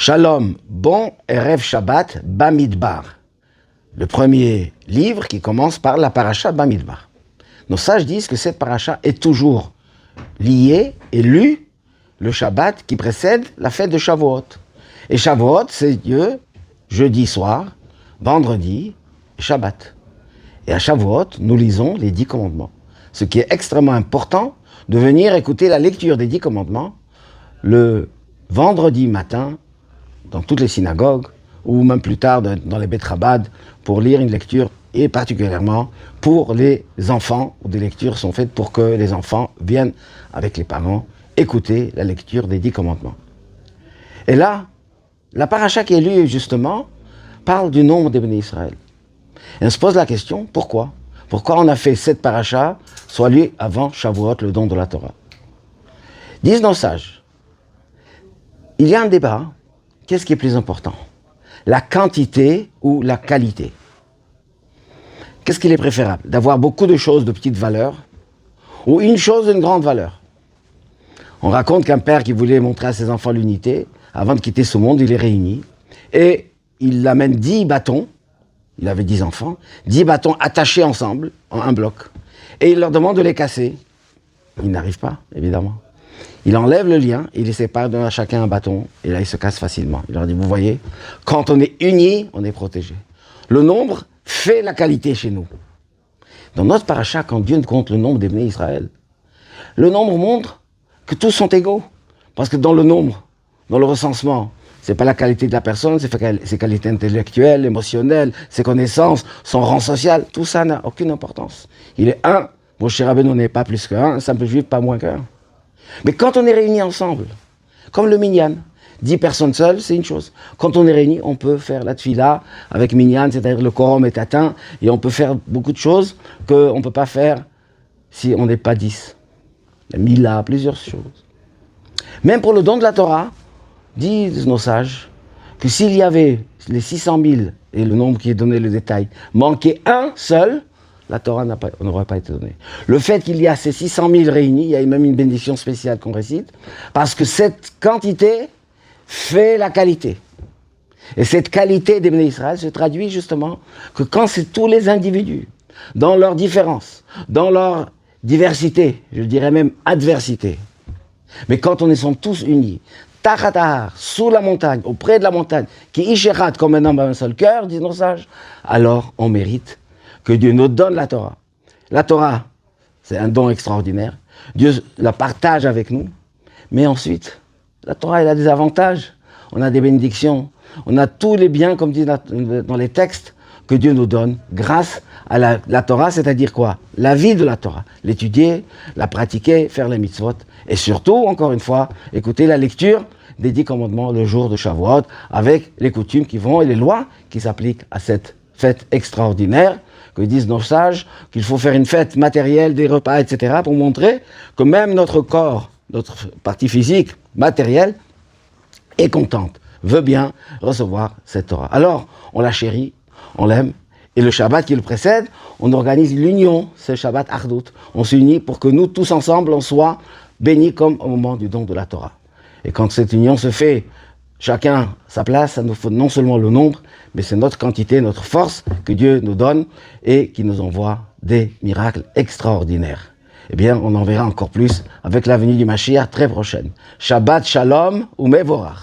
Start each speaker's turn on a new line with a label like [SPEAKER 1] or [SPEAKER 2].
[SPEAKER 1] Shalom, bon Erev Shabbat, Bamidbar. Le premier livre qui commence par la paracha Bamidbar. Nos sages disent que cette paracha est toujours liée et lue le Shabbat qui précède la fête de Shavuot. Et Shavuot, c'est Dieu, jeudi soir, vendredi, Shabbat. Et à Shavuot, nous lisons les 10 commandements. Ce qui est extrêmement important, de venir écouter la lecture des 10 commandements le vendredi matin, dans toutes les synagogues, ou même plus tard dans les Beth Chabad, pour lire une lecture, et particulièrement pour les enfants, où des lectures sont faites pour que les enfants viennent avec les parents écouter la lecture des 10 commandements. Et là, la paracha qui est lue justement parle du nombre des bénis Israël. Et on se pose la question, pourquoi ? Pourquoi on a fait cette paracha soit lue avant Shavuot, le don de la Torah ? Disent nos sages, il y a un débat, qu'est-ce qui est plus important ? La quantité ou la qualité ? Qu'est-ce qu'il est préférable ? D'avoir beaucoup de choses de petite valeur ou une chose d'une grande valeur ? On raconte qu'un père qui voulait montrer à ses enfants l'unité, avant de quitter ce monde, il les réunit et il amène 10 bâtons, il avait 10 enfants, 10 bâtons attachés ensemble, en un bloc, et il leur demande de les casser. Ils n'arrivent pas, évidemment. Il enlève le lien, il les sépare d'un à chacun un bâton, et là ils se cassent facilement. Il leur dit, vous voyez, quand on est unis, on est protégé. Le nombre fait la qualité chez nous. Dans notre paracha, quand Dieu compte le nombre des bénis Israël, le nombre montre que tous sont égaux. Parce que dans le nombre, dans le recensement, c'est pas la qualité de la personne, c'est ses qualités intellectuelles, émotionnelles, ses connaissances, son rang social, tout ça n'a aucune importance. Il est un, Moshe Rabbeinu n'est pas plus qu'un, un simple juif pas moins qu'un. Mais quand on est réunis ensemble, comme le minyan, 10 personnes seules, c'est une chose. Quand on est réunis, on peut faire la tfila avec minyan, c'est-à-dire le quorum est atteint, et on peut faire beaucoup de choses qu'on ne peut pas faire si on n'est pas 10. La mila, plusieurs choses. Même pour le don de la Torah, disent nos sages, que s'il y avait les 600 000, et le nombre qui est donné, le détail, manquait un seul, la Torah n'aurait pas été donnée. Le fait qu'il y a ces 600 000 réunis, il y a même une bénédiction spéciale qu'on récite, parce que cette quantité fait la qualité. Et cette qualité des bénis Israël se traduit justement que quand c'est tous les individus, dans leurs différences, dans leur diversité, je dirais même adversité, mais quand on sont tous unis, Tachatahar, sous la montagne, auprès de la montagne, qui ishérat comme un homme à un seul cœur, disent nos sages, alors on mérite que Dieu nous donne la Torah. La Torah, c'est un don extraordinaire. Dieu la partage avec nous. Mais ensuite, la Torah, elle a des avantages. On a des bénédictions. On a tous les biens, comme dit dans les textes, que Dieu nous donne grâce à la Torah, c'est-à-dire quoi ? La vie de la Torah. L'étudier, la pratiquer, faire les mitzvot. Et surtout, encore une fois, écouter la lecture des 10 commandements le jour de Shavuot, avec les coutumes qui vont et les lois qui s'appliquent à cette fête extraordinaire, que disent nos sages, qu'il faut faire une fête matérielle, des repas, etc., pour montrer que même notre corps, notre partie physique, matérielle, est contente, veut bien recevoir cette Torah. Alors, on la chérit, on l'aime, et le Shabbat qui le précède, on organise l'union, c'est Shabbat Ardout. On s'unit pour que nous, tous ensemble, on soit bénis comme au moment du don de la Torah. Et quand cette union se fait, chacun sa place, ça nous faut non seulement le nombre, mais c'est notre quantité, notre force que Dieu nous donne et qui nous envoie des miracles extraordinaires. Eh bien, on en verra encore plus avec la venue du Mashiach très prochaine. Shabbat Shalom ou Mevorach.